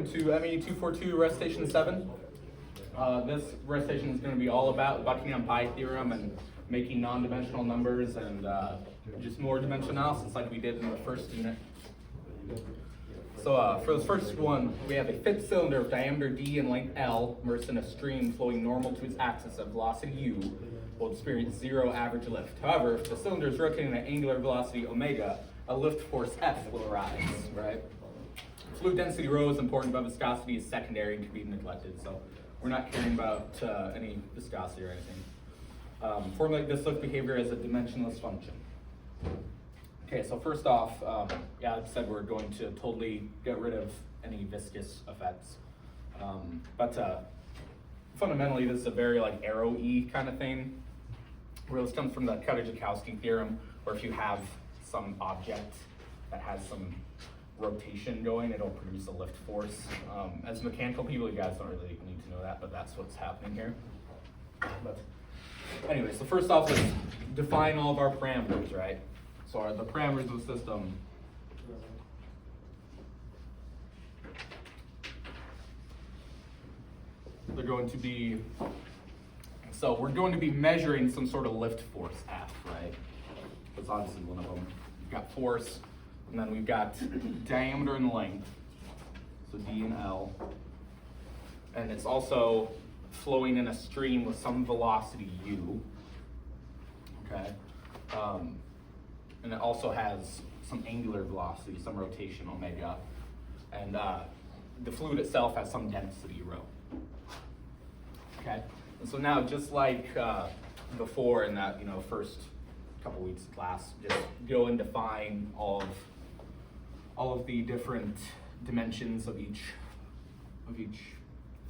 welcome to MAE 242 Recitation 7. This recitation is going to be all about Buckingham Pi Theorem and making non-dimensional numbers and just more dimensional analysis like we did in the first unit. So for this first one, we have a fifth cylinder of diameter d and length L immersed in a stream flowing normal to its axis of velocity u will experience zero average lift. However, if the cylinder is rotating at angular velocity omega, a lift force F will arise, right? Fluid density rho is important, but viscosity is secondary and can be neglected. So we're not caring about any viscosity or anything. Formulate this lift behavior as a dimensionless function. Okay, so first off, yeah, like I said, we're going to totally get rid of any viscous effects. But fundamentally, this is a very like arrow-y kind of thing, where this comes from the Kutajoukowski theorem, where if you have some object that has some rotation going, it'll produce a lift force. As mechanical people, you guys don't really need to know that, but that's what's happening here. But anyway, so first off, let's define all of our parameters, right? So the parameters of the system they're going to be, so we're going to be measuring some sort of lift force F, right? That's obviously one of them. We've got force, and then we've got diameter and length, so D and L. And it's also flowing in a stream with some velocity U, okay? And it also has some angular velocity, some rotation omega. And the fluid itself has some density rho, okay? And so now, just like before in that, first couple weeks of class, just go and define all of the different dimensions of each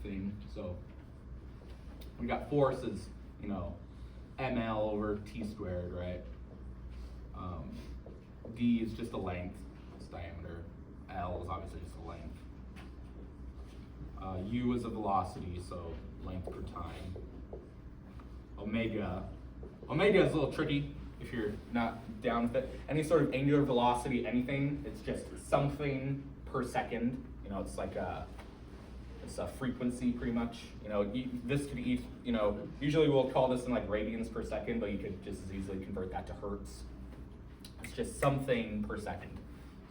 thing. So we got force is, ml over t squared, right? D is just a length, it's diameter. L is obviously just a length. U is a velocity, so length per time. Omega is a little tricky if you're not down with it. Any sort of angular velocity, anything, it's just something per second. It's like it's a frequency pretty much. This could be, usually we'll call this in like radians per second, but you could just as easily convert that to hertz. It's just something per second.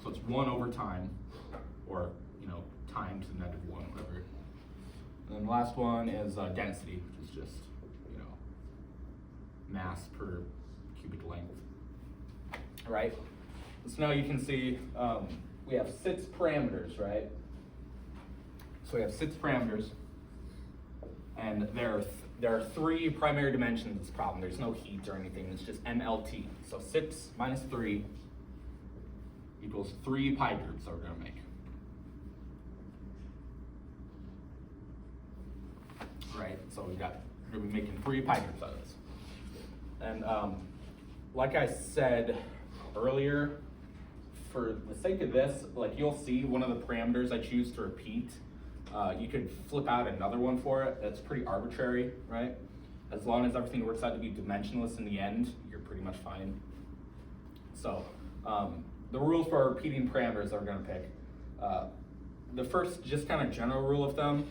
So it's 1 over time, or time to the negative 1, whatever. And then the last one is density, which is just mass per cubic length. All right. So now you can see we have 6 parameters, right? So we have 6 parameters, and there are 3 primary dimensions of this problem. There's no heat or anything. It's just MLT. So 6 minus 3 equals 3 pi groups that we're going to make. Right. So we're going to be making 3 pi groups out of this. And like I said earlier, for the sake of this, like you'll see one of the parameters I choose to repeat. You could flip out another one for it. That's pretty arbitrary, right? As long as everything works out to be dimensionless in the end, you're pretty much fine. So the rules for our repeating parameters that we're going to pick. The first, just kind of general rule of thumb,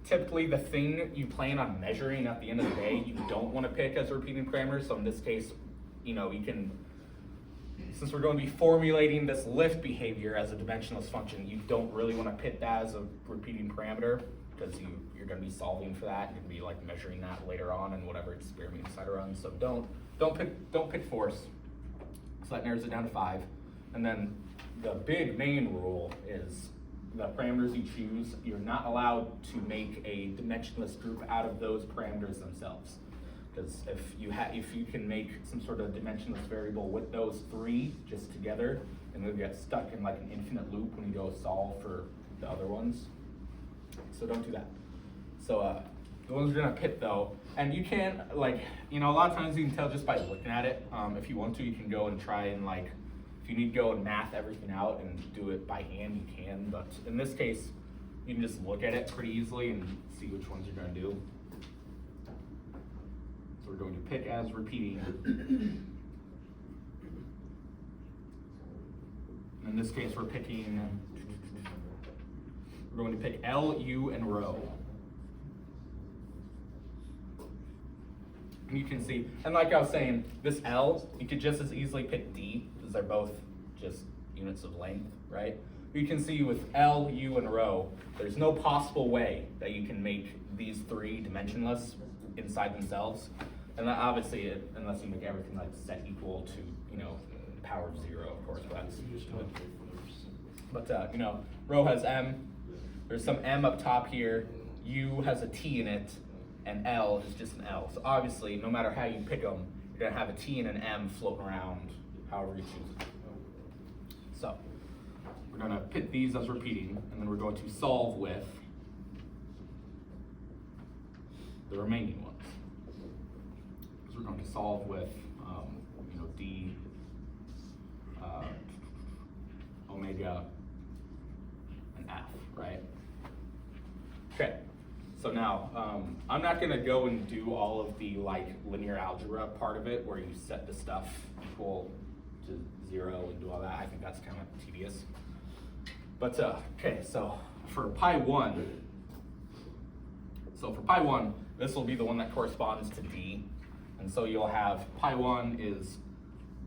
typically the thing you plan on measuring at the end of the day, you don't want to pick as a repeating parameter. So in this case, you can, since we're going to be formulating this lift behavior as a dimensionless function, you don't really want to pick that as a repeating parameter, because you're going to be solving for that. You're going to be like measuring that later on in whatever experiment you decide to run. So don't pick force. So that narrows it down to 5. And then the big main rule is the parameters you choose, you're not allowed to make a dimensionless group out of those parameters themselves. Because if you can make some sort of dimensionless variable with those 3 just together, and they'll get stuck in like an infinite loop when you go solve for the other ones. So don't do that. So the ones we're gonna pick though, and you can a lot of times you can tell just by looking at it. If you want to, you can go and try and if you need to go and math everything out and do it by hand, you can. But in this case, you can just look at it pretty easily and see which ones you're gonna do. We're going to pick as repeating. In this case, we're we're going to pick L, U, and rho. And you can see, and like I was saying, this L, you could just as easily pick D, because they're both just units of length, right? You can see with L, U, and rho, there's no possible way that you can make these three dimensionless inside themselves. And that obviously, unless you make everything like set equal to, you know, the power of 0, of course, but you know, rho has M, there's some M up top here, U has a T in it, and L is just an L. So obviously, no matter how you pick them, you're gonna have a T and an M floating around however you choose it. So, we're gonna pit these as repeating, and then we're going to solve with the remaining ones. So we're going to solve with, you know, D, omega, and F, right? Okay. So now, I'm not gonna go and do all of the like linear algebra part of it where you set the stuff equal to 0 and do all that. I think that's kind of tedious. But okay, so for pi 1, this will be the one that corresponds to D. And so you'll have pi 1 is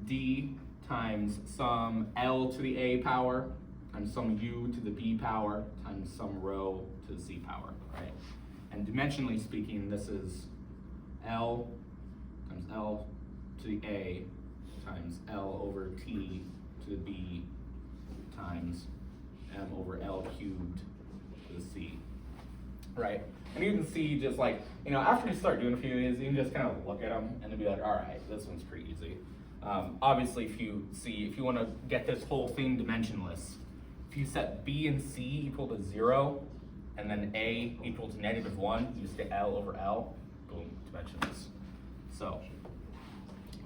D times some L to the A power times some U to the B power times some rho to the C power, right? And dimensionally speaking, this is L times L to the A times L over T to the B times M over L cubed to the C, right? And you can see just like, you know, after you start doing a few of these, you can just kind of look at them and then be like, all right, this one's pretty easy. Obviously, if you want to get this whole thing dimensionless, if you set B and C equal to 0, and then A equal to -1, you just get L over L, boom, dimensionless. So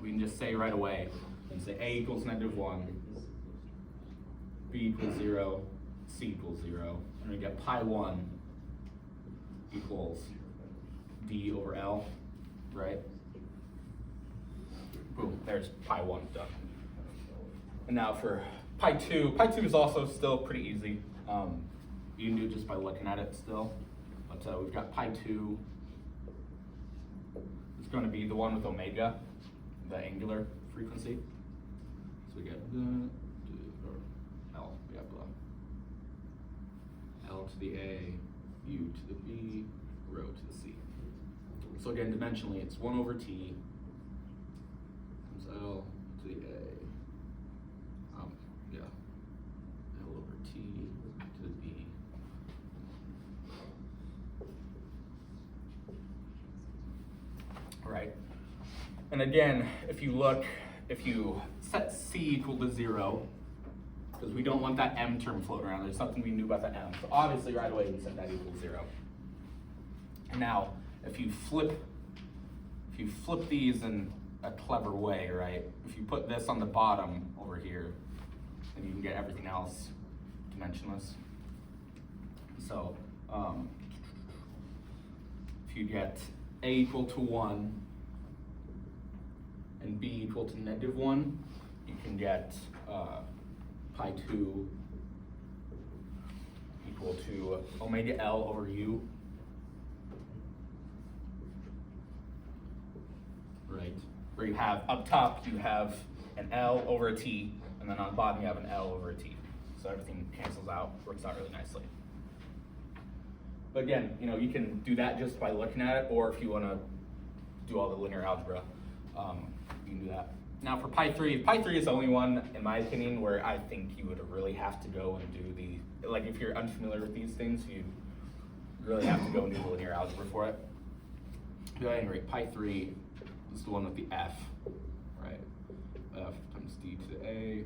we can just say right away, we can say A equals -1, B equals 0, C equals 0, and we get pi 1 equals D over L, right? Boom, there's pi 1 done. And now for pi 2 is also still pretty easy. You can do it just by looking at it still. But we've got pi 2. It's going to be the one with omega, the angular frequency. So we get L, we have L to the A, U to the B, rho to the C. So again, dimensionally, it's 1 over T times L to the A. L over T to the B. Right. And again, if you set C equal to 0, because we don't want that M term floating around. There's something we knew about that M. So obviously right away we set that equal to 0. And now, if you flip these in a clever way, right? If you put this on the bottom over here, then you can get everything else dimensionless. So if you get A equal to 1 and B equal to -1, you can get pi 2 equal to omega L over U. Right, where you have, up top you have an L over a T, and then on the bottom you have an L over a T. So everything cancels out, works out really nicely. But again, you know, you can do that just by looking at it, or if you want to do all the linear algebra, you can do that. Now for pi 3 is the only one, in my opinion, where I think you would really have to go and do the, like if you're unfamiliar with these things, you really have to go and do the linear algebra for it. But at any rate, pi 3 is the one with the F, right? F times D to the A.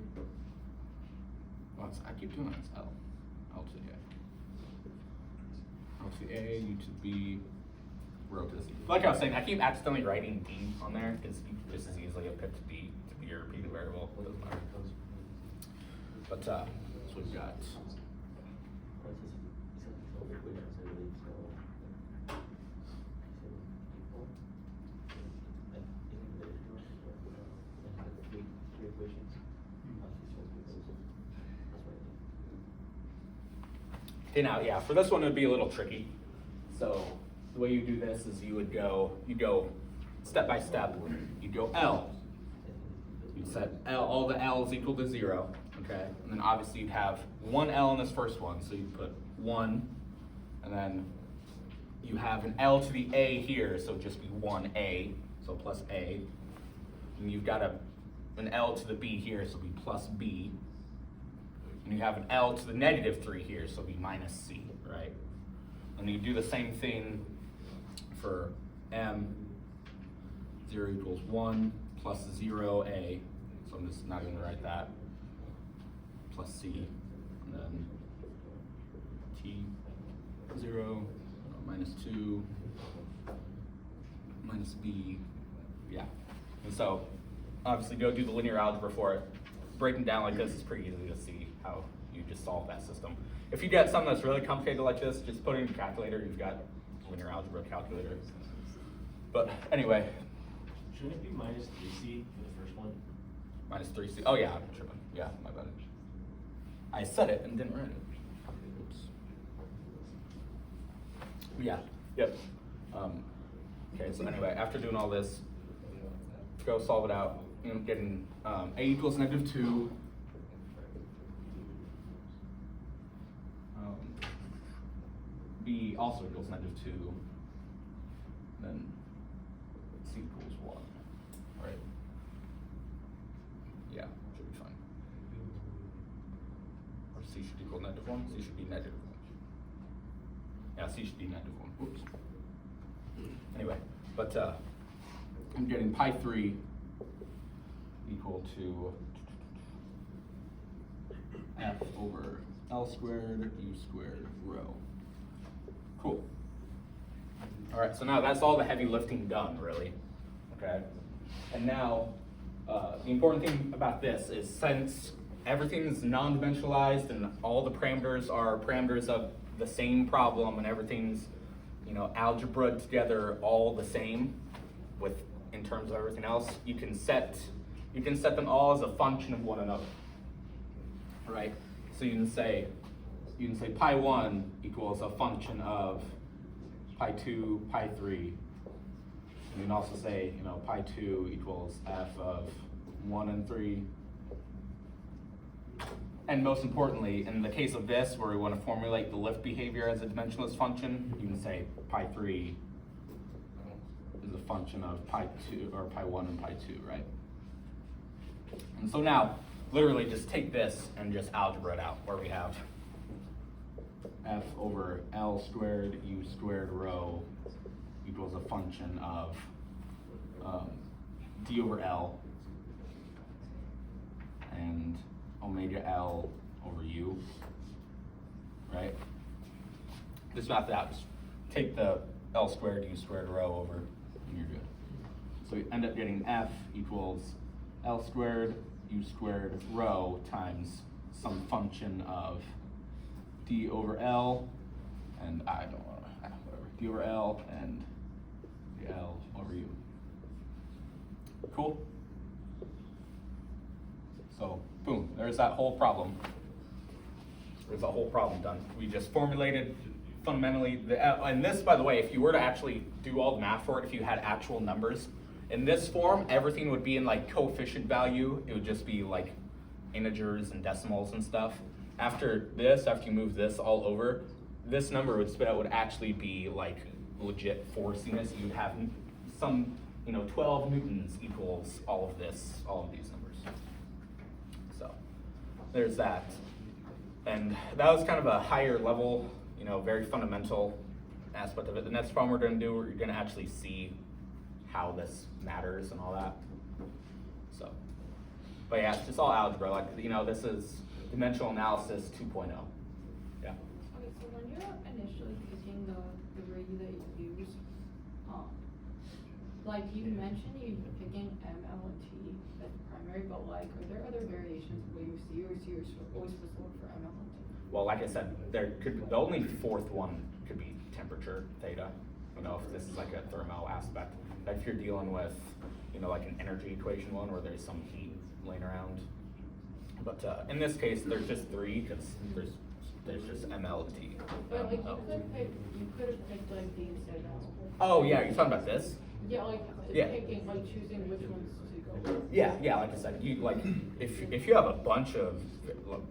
Well, I keep doing it, it's L. L to the A. L to the A, U to the B, rho to the C. Like I was saying, I keep accidentally writing D on there because you can just as easily have picked D to be your repeated variable. It doesn't matter. But so we've got Okay, now, yeah, for this one it would be a little tricky. So the way you do this is you go step by step. You go L. You'd set L, all the L's equal to 0, okay? And then obviously you'd have one L in this first one, so you'd put 1, and then you have an L to the A here, so it'd just be 1A, so plus A. And you've got an L to the B here, so it'd be plus B. And you have an L to the negative 3 here, so it'd be minus C, right? And you do the same thing for M, 0 equals 1 plus 0A, so I'm just not going to write that, plus C, and then T, 0, minus 2, minus B, yeah. And so, obviously go do the linear algebra for it. Breaking down like this is pretty easy to see how you just solve that system. If you get something that's really complicated like this, just put it in your calculator. You've got a linear algebra calculator. But anyway. Shouldn't it be minus 3C for the first one? Minus 3C. Oh yeah, I'm tripping. Yeah, my bad. I said it and didn't write it. Oops. Yeah. Yep. Okay. So anyway, after doing all this, go solve it out. You know, getting A equals negative 2. B also equals negative 2. Then C equals 1. Right? Yeah, should be fine. Or C should equal negative 1. C should be negative 1. Yeah, C should be negative 1. Oops. Anyway, but I'm getting pi 3 equal to F over L squared U squared rho. Cool. All right, so now that's all the heavy lifting done, really. Okay. And now, the important thing about this is since everything's non-dimensionalized and all the parameters are parameters of the same problem and everything's, you know, algebra together all the same in terms of everything else, you can set them all as a function of one another. Right? So you can say pi 1 equals a function of pi 2, pi 3. And you can also say, you know, pi 2 equals f of 1 and 3. And most importantly, in the case of this, where we want to formulate the lift behavior as a dimensionless function, you can say pi 3 is a function of pi 2, or pi 1 and pi 2, right? And so now, literally just take this and just algebra it out, where we have f over L squared U squared rho equals a function of d over L and omega L over U, right? Just not that, just take the L squared U squared rho over and you're good. So we end up getting f equals L squared U squared rho times some function of d over L and whatever, d over L and L over U. Cool? So, boom, there's that whole problem. There's a whole problem done. We just formulated fundamentally, and this, by the way, if you were to actually do all the math for it, if you had actual numbers, in this form, everything would be in like coefficient value. It would just be like integers and decimals and stuff. After you move this all over, this number would spit out would actually be like legit forciness. You'd have some, 12 newtons equals all of these numbers. So there's that. And that was kind of a higher level, very fundamental aspect of it. The next problem we're going to do, you're going to actually see how this matters and all that. So, but yeah, it's just all algebra. Like, this is dimensional analysis 2.0. Yeah. Okay, so when you're initially using the rig that you use, like you mentioned, you're picking M, L, and T as primary, but like, are there other variations where you see, or is you're always supposed to look for M, L, and T? Well, like I said, the only fourth one could be temperature, theta. If this is like a thermo aspect. Like if you're dealing with, like an energy equation one where there's some heat laying around. But in this case, there's just 3 because there's there's just ML and T. But like ML. you could have picked like D instead of L. Oh yeah, you're talking about this? Yeah, like Yeah. picking, like choosing which ones to go with. Yeah, like I said, you like if you have a bunch of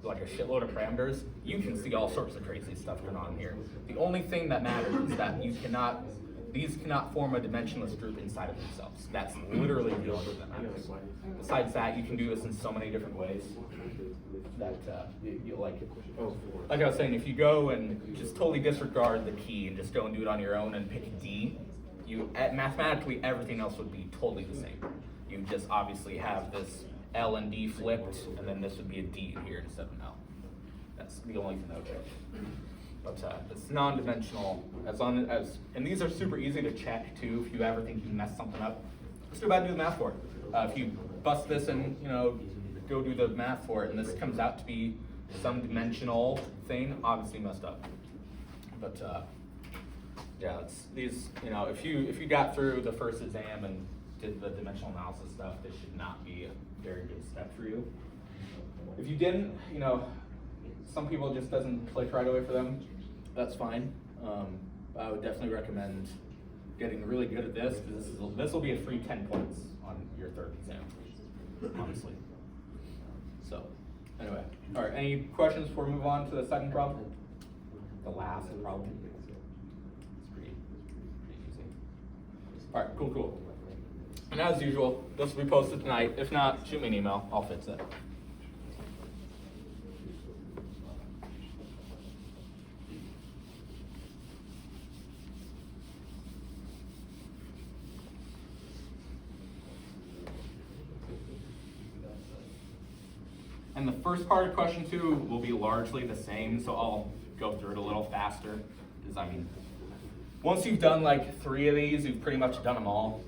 like a shitload of parameters, you can see all sorts of crazy stuff going on here. The only thing that matters is that these cannot form a dimensionless group inside of themselves. That's literally the only thing that matters. Besides that, you can do this in so many different ways that you like I was saying, if you go and just totally disregard the key and just go and do it on your own and pick a D, mathematically everything else would be totally the same. You just obviously have this L and D flipped, and then this would be a D here instead of an L. That's the only thing that would change. But it's non-dimensional as long as, and these are super easy to check too. If you ever think you messed something up, just go back and do the math for it. If you bust this and go do the math for it, and this comes out to be some dimensional thing, obviously messed up. But yeah, it's these. If you got through the first exam and did the dimensional analysis stuff, this should not be a very good step for you. If you didn't, some people it just doesn't click right away for them. That's fine. I would definitely recommend getting really good at this, because this will be a free 10 points on your third exam, honestly. So, anyway, all right. Any questions before we move on to the second problem? The last problem. It's pretty easy. All right, cool. And as usual, this will be posted tonight. If not, shoot me an email. I'll fix it. And the first part of question 2 will be largely the same, so I'll go through it a little faster. Because once you've done like 3 of these, you've pretty much done them all.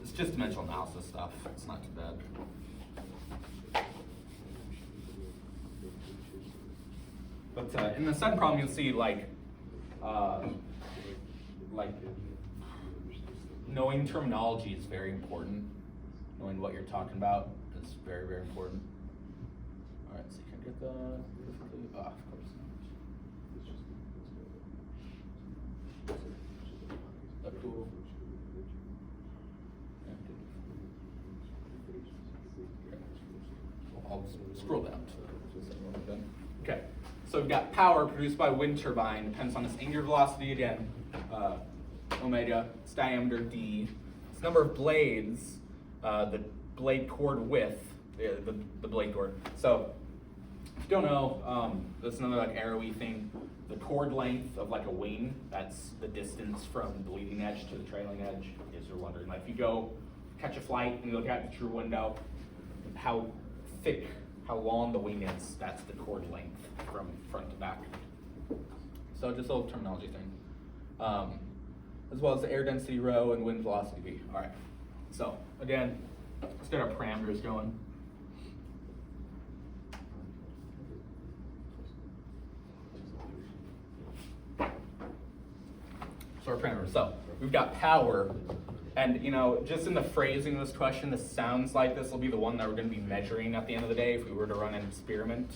It's just dimensional analysis stuff. It's not too bad. But in the second problem, you'll see like knowing terminology is very important. Knowing what you're talking about is very, very important. All right, so you can get the perfectly. Of course. That's cool. I'll scroll down. Okay, so we've got power produced by wind turbine, depends on its angular velocity again, omega, its diameter d, its number of blades, the blade chord width, the blade chord. So if you don't know, that's another like arrowy thing. The chord length of like a wing, that's the distance from the leading edge to the trailing edge, is you're wondering. Like if you go catch a flight and you look out the true window, how thick, how long the wing is, that's the chord length from front to back. So just a little terminology thing. As well as the air density rho and wind velocity v. All right, so again, let's get our parameters going. So our parameters, so we've got power. And just in the phrasing of this question, this sounds like this will be the one that we're going to be measuring at the end of the day if we were to run an experiment.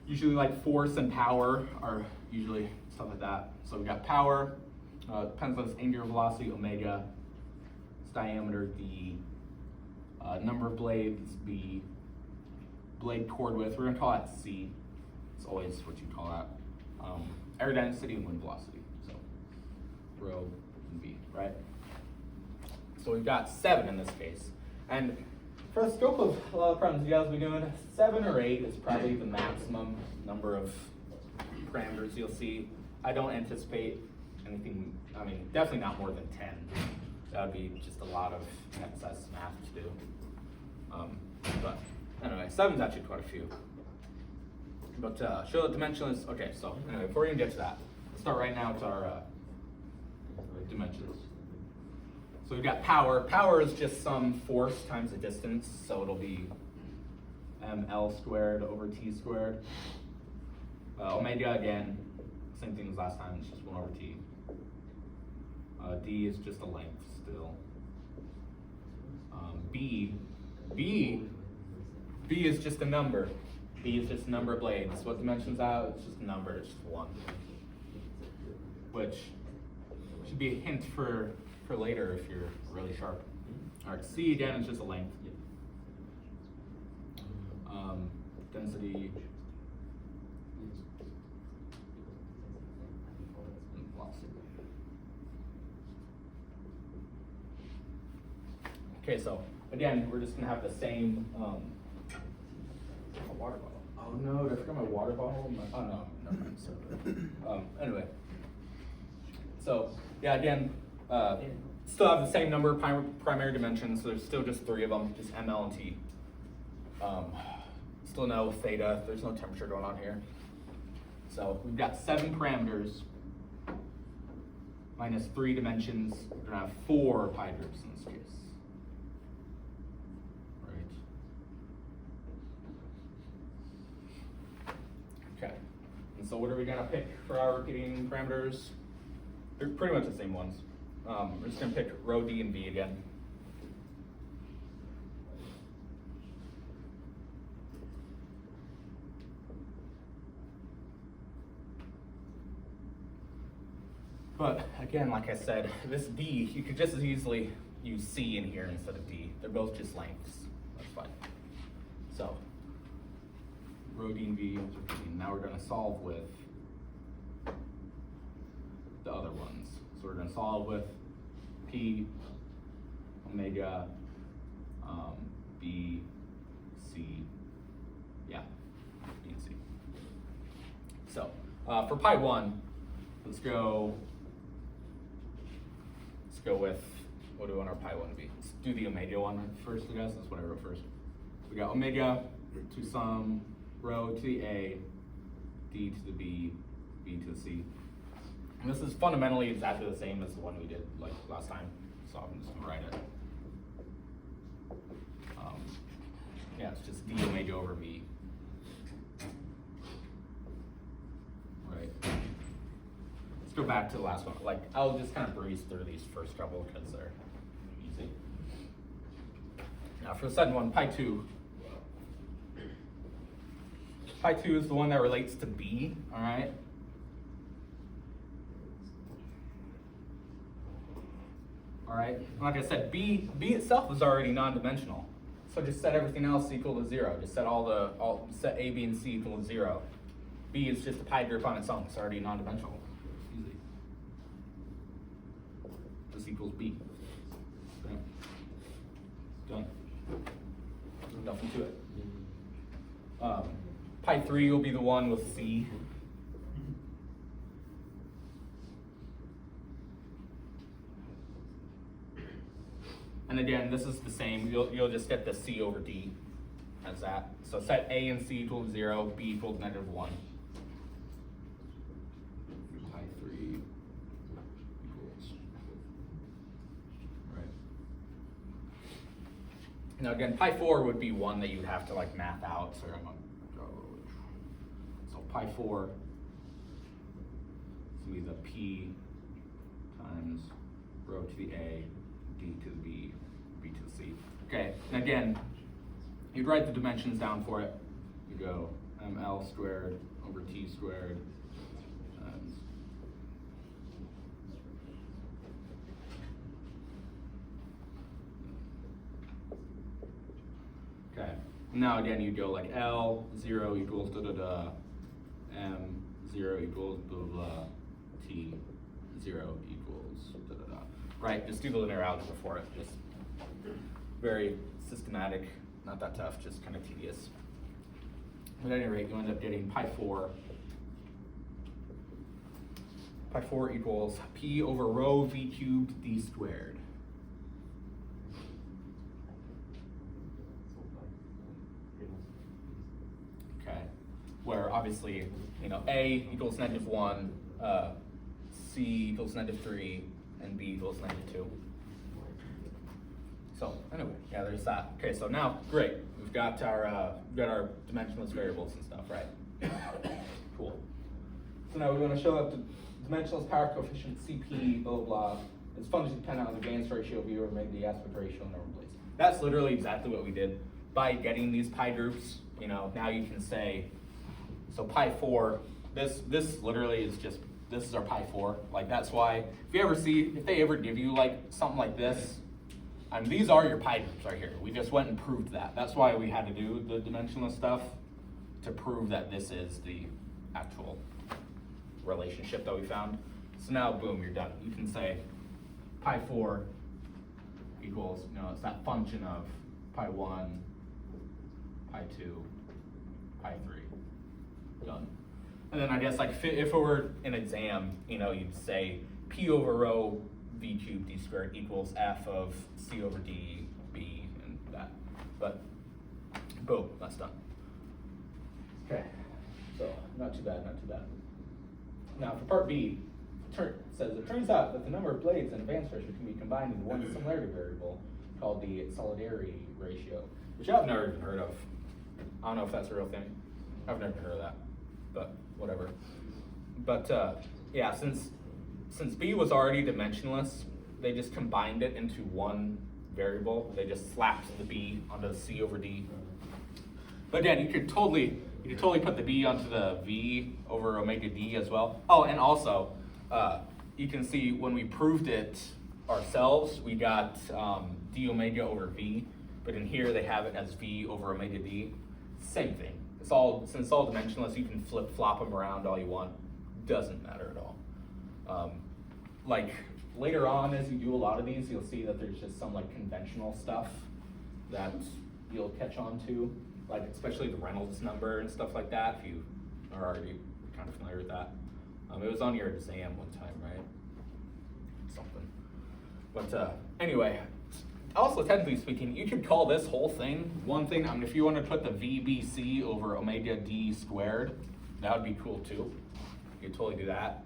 Usually like force and power are usually stuff like that. So we've got power, depends on its angular velocity, omega, its diameter, d, number of blades, b, blade chord width, we're going to call that c. It's always what you call that. Air density and wind velocity, so rho and v, right? So we've got 7 in this case. And for the scope of a lot of problems you guys will be doing, 7 or 8 is probably the maximum number of parameters you'll see. I don't anticipate anything, definitely not more than 10. That would be just a lot of excess math to do. But anyway, 7 is actually quite a few. But show the dimensionless, okay, so anyway, before we even get to that, let's start right now with our dimensions. So we've got power. Power is just some force times the distance, so it'll be ml squared over t squared. Omega, again, same thing as last time, it's just 1 over t. D is just a length still. B is just a number. B is just number of blades. What dimension's out? It's just a number, it's just 1. Which should be a hint for later if you're really sharp. Alright, C again is just a length. Density. Okay, so again, we're just gonna have the same a water bottle. Oh no, did I forget my water bottle? Oh no, never mind. So, anyway, so yeah, again, still have the same number of primary dimensions. So there's still just 3 of them, just M, L, and T. Still no theta. There's no temperature going on here. So we've got 7 parameters minus 3 dimensions. We're gonna have 4 pi groups in this case. Okay, and so what are we gonna pick for our repeating parameters? They're pretty much the same ones. We're just gonna pick rho D and V again. But again, like I said, this D, you could just as easily use C in here instead of D. They're both just lengths. That's fine. So rho D and V is repeating. Now we're going to solve with the other ones. So we're going to solve with P, omega, B, C, yeah, B and C. So for pi 1, let's go with, what do we want our pi 1 to be? Let's do the omega one first, I guess. That's what I wrote first. We got omega to some rho to the A, D to the B, B to the C. And this is fundamentally exactly the same as the one we did like last time, so I'm just gonna write it. Yeah, it's just D omega over V. Right. Let's go back to the last one. Like, I'll just kind of breeze through these first couple because they're easy. Now for the second one, pi 2. Pi 2 is the one that relates to B, all right? All right, and like I said, B itself is already non-dimensional. So just set everything else equal to 0. Just set set A, B, and C equal to 0. B is just a pi group on its own. It's already non-dimensional. Easy. This equals B. Okay. Done. Nothing to it. Pi 3 will be the one with C. And again, this is the same. You'll just get the C over D as that. So set A and C equal to 0, B equals -1. Pi 3 equals. Right. Now again, pi 4 would be one that you'd have to like math out. So I'm gonna go. So pi 4 is gonna be the P times rho to the A, D to the B, B to the C. Okay, and again, you'd write the dimensions down for it. You go ML squared over T squared times. Okay, now again, you go like L, 0 equals da da da, M, 0 equals blah blah blah, T, 0 equals da da da. Right, just do the linear algebra for it. Just very systematic, not that tough, just kind of tedious. But at any rate, you end up getting pi 4. Pi 4 equals P over rho V cubed D squared. Okay, where obviously, you know, A equals -1, C equals -3, and B equals -2. So anyway, yeah, there's that. Okay, so now, great. We've got our dimensionless variables and stuff, right? Cool. So now we're going to show that the dimensionless power coefficient CP, blah, blah, blah, is functionally dependent on the Gans ratio V or maybe the aspect ratio in normal place. That's literally exactly what we did. By getting these pi groups you know, now you can say, so pi 4, this literally is just, this is our pi 4. Like that's why, if they ever give you like something like this, these are your pi groups right here. We just went and proved that. That's why we had to do the dimensionless stuff, to prove that this is the actual relationship that we found. So now, boom, you're done. You can say pi 4 equals, you know, it's that function of pi 1, pi 2, pi 3. Done. And then I guess like if it were an exam, you know, you'd say p over rho v cubed d squared equals f of c over d b and that. But boom, that's done. Okay, so not too bad, not too bad. Now for part B, it says it turns out that the number of blades in advanced pressure can be combined into one similarity variable called the solidarity ratio, which I've never even heard of. I don't know if that's a real thing. I've never heard of that, but whatever. But yeah, since B was already dimensionless, they just combined it into one variable. They just slapped the B onto the C over D. But again, you could totally put the B onto the V over omega D as well. Oh, and also, you can see when we proved it ourselves, we got d omega over V, but in here they have it as V over omega D. Same thing. Since it's all dimensionless, you can flip-flop them around all you want. Doesn't matter at all. Like later on, as you do a lot of these, you'll see that there's just some like conventional stuff that you'll catch on to, like especially the Reynolds number and stuff like that, if you are already kind of familiar with that. It was on your exam one time, right? Something. But anyway, also technically speaking, you could call this whole thing one thing. I mean, if you want to put the VBC over omega D squared, that would be cool too. You could totally do that.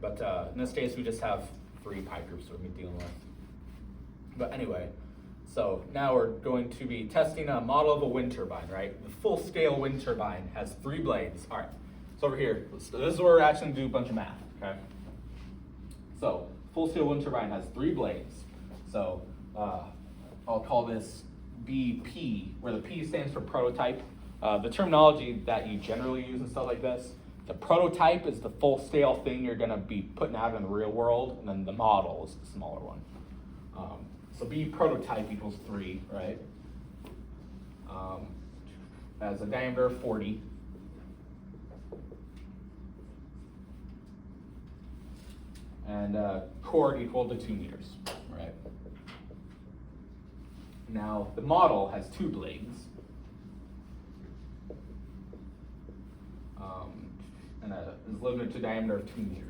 But in this case, we just have 3 pi groups we're going to be dealing with. But anyway, so now we're going to be testing a model of a wind turbine, right? The full scale wind turbine has 3 blades. All right, so over here, this is where we're actually going to do a bunch of math, okay? So full scale wind turbine has 3 blades. So I'll call this BP, where the P stands for prototype. The terminology that you generally use and stuff like this, the prototype is the full scale thing you're going to be putting out in the real world, and then the model is the smaller one. So B prototype equals 3, right? Has a diameter of 40. And chord equal to 2 meters, right? Now the model has 2 blades. And is limited to a diameter of 2 meters.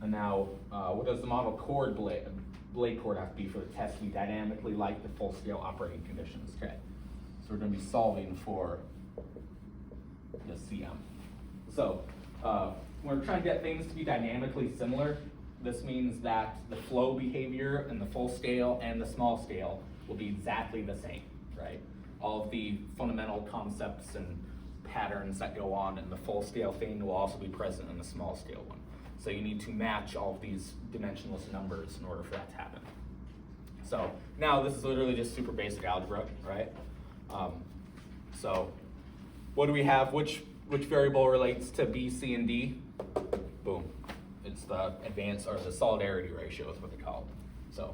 And now, what does the model chord blade chord have to be for the test to be dynamically like the full scale operating conditions? Okay, so we're going to be solving for the CM. So when we're trying to get things to be dynamically similar, this means that the flow behavior in the full scale and the small scale will be exactly the same, right? All of the fundamental concepts and patterns that go on in the full scale thing will also be present in the small scale one. So you need to match all of these dimensionless numbers in order for that to happen. So now this is literally just super basic algebra, right? So what do we have? Which variable relates to B, C, and D? Boom. It's the advance or the solidarity ratio is what they call it. So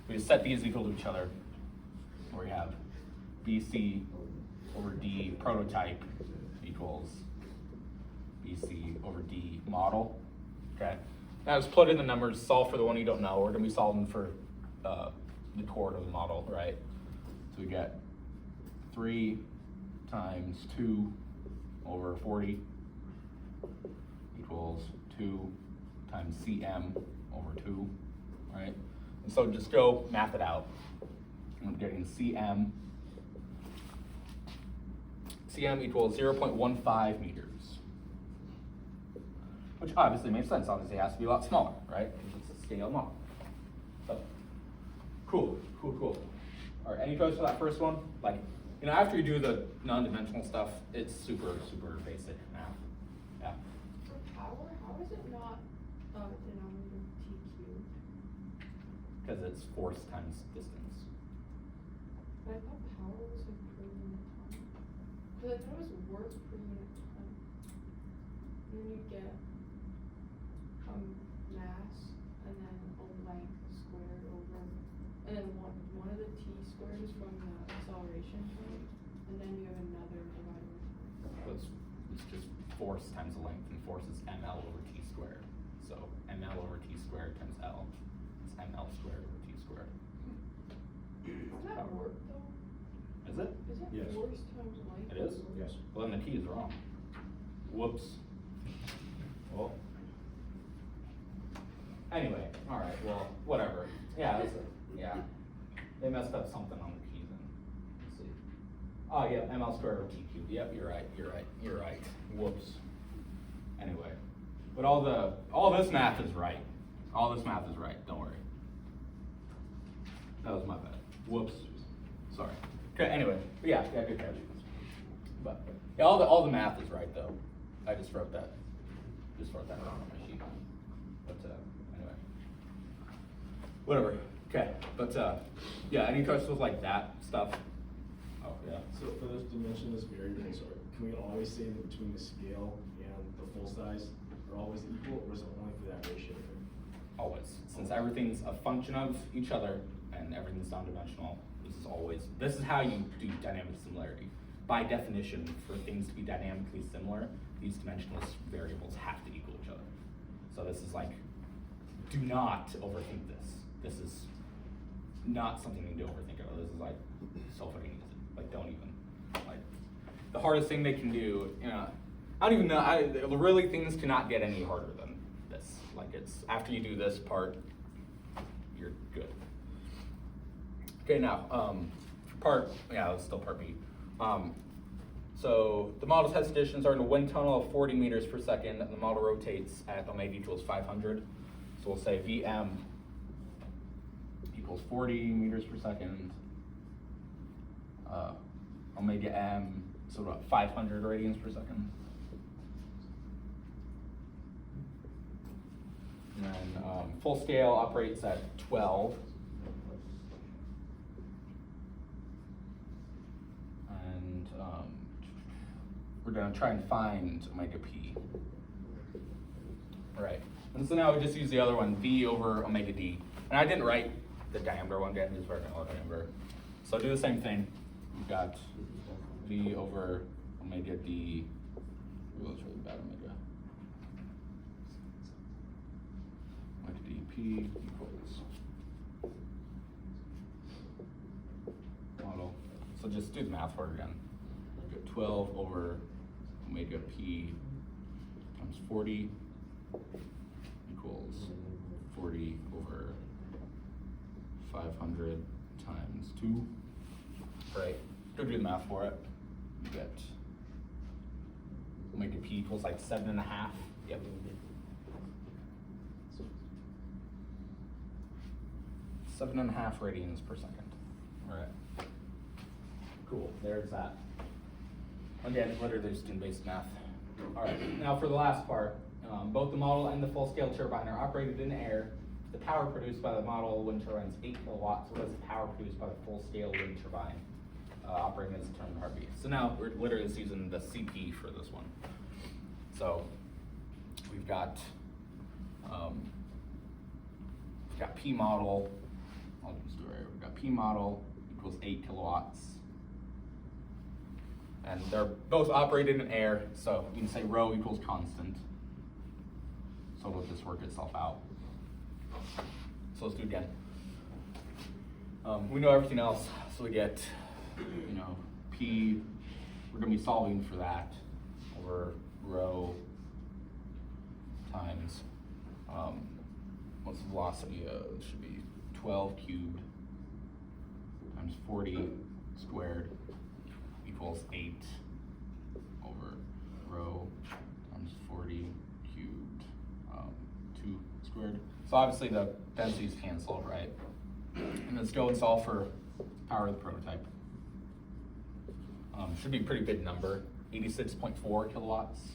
we just set these equal to each other, where we have BC over D prototype equals BC over D model. Okay. Now just plug in the numbers, solve for the one you don't know. We're going to be solving for the chord of the model, right? So we get 3 times 2 over 40 equals 2 times CM over 2, right? And so just go math it out. I'm getting CM equals 0.15 meters. Which obviously makes sense. Obviously it has to be a lot smaller, right? Because it's a scale model. So, cool. All right, any questions for that first one? Like, you know, after you do the non-dimensional stuff, it's super basic math. Yeah. For power, how is it not denominator T cubed? Because it's force times distance. But I thought power was like per unit time? Cause I thought it was work per unit time. And then you get, mass, and then a length squared over, and then one of the t squared is from the acceleration point, and then you have another divided by It's just force times the length, and force is ml over t squared. So ml over t squared times L is ml squared over t squared. Is that work though? Is it? Is it Yes. force times length? It is? Yes. Well, then the key is wrong. Whoops. Well. Anyway, alright, well, whatever. Yeah, yeah. They messed up something on the key then. Let's see. Oh, yeah, ml squared over t cubed. Yep, you're right. Whoops. Anyway. But all this math is right. All this math is right, don't worry. That was my bad. Whoops. Sorry. Okay, anyway, but yeah, good catch. But yeah, all the math is right though. I just wrote that wrong on my sheet. But anyway. Whatever. Okay. But yeah, any questions with like that stuff? Oh yeah. So for those dimensionless variables, can we always say that between the scale and the full size are always equal, or is it only for that ratio? Always. Since everything's a function of each other and everything's non-dimensional, this is how you do dynamic similarity. By definition, for things to be dynamically similar, these dimensionless variables have to equal each other. So this is like, do not overthink this. This is not something you need to overthink about. This is like so fucking easy. Like don't even, like the hardest thing they can do, you know, I don't even know, really things cannot get any harder than this. Like it's, after you do this part, you're good. Okay, now, it's still part B. So the model's test conditions are in a wind tunnel of 40 meters per second, and the model rotates at omega equals 500. So we'll say Vm equals 40 meters per second, omega m, so about 500 radians per second. And then full scale operates at 12. And we're gonna try and find omega p. All right, and so now we just use the other one, v over omega d. And I didn't write the diameter one down, just working on diameter. So do the same thing. We've got v over omega d. Ooh, that's really bad, omega. Omega dp equals model. So just do the math for it again. We've got 12 over omega p times 40 equals 40 over 500 times 2. Right. Go do the math for it. You get omega p equals like 7.5. Yep. 7.5 radians per second. All right. Cool. There's that. Again, literally just doing basic math. All right. Now for the last part, both the model and the full-scale turbine are operated in air. The power produced by the model wind turbine is 8 kilowatts. What is the power produced by the full-scale wind turbine operating as determined RB? So now we're literally just using the CP for this one. So we've got P model. I'll just do it right here. We've got P model equals 8 kilowatts. And they're both operated in air, so you can say rho equals constant. So it'll just work itself out. So let's do it again. We know everything else, so we get, P, we're gonna be solving for that over rho times, what's the velocity? It should be 12 cubed times 40 squared equals 8 over rho times 40 cubed, 2 squared. So obviously the densities cancel, right? And let's go and solve for power of the prototype. Should be a pretty big number, 86.4 kilowatts.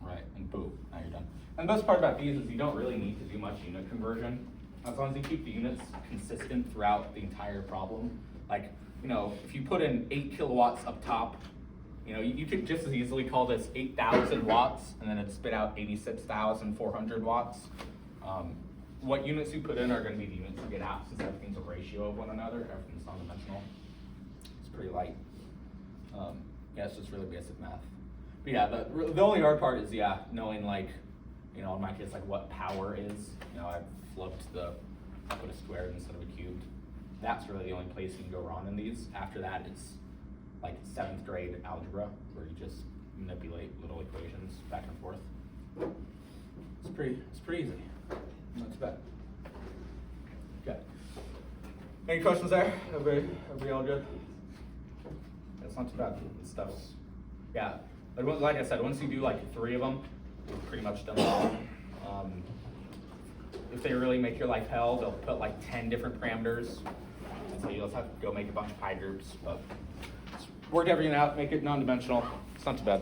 Right, and boom, now you're done. And the best part about these is you don't really need to do much unit conversion. as long as you keep the units consistent throughout the entire problem. Like, you know, if you put in 8 kilowatts up top, you know, you could just as easily call this 8,000 watts, and then it'd spit out 86,400 watts. What units you put in are going to be the units you get out, since everything's a ratio of one another. Everything's non-dimensional. It's pretty light. Yeah, it's just really basic math. But yeah, the only hard part is, yeah, knowing, like, you know, in my case, like what power is. You know, I put a square instead of a cubed. That's really the only place you can go wrong in these. After that, it's like 7th grade algebra, where you just manipulate little equations back and forth. It's pretty easy. Not too bad. Okay. Any questions there? Everybody all good? It's not too bad. It's stuff. Yeah. Like I said, once you do like 3 of them, you're pretty much done with them. If they really make your life hell, they'll put like 10 different parameters. And so you'll just have to go make a bunch of pi groups. But just work everything out, make it non-dimensional. It's not too bad.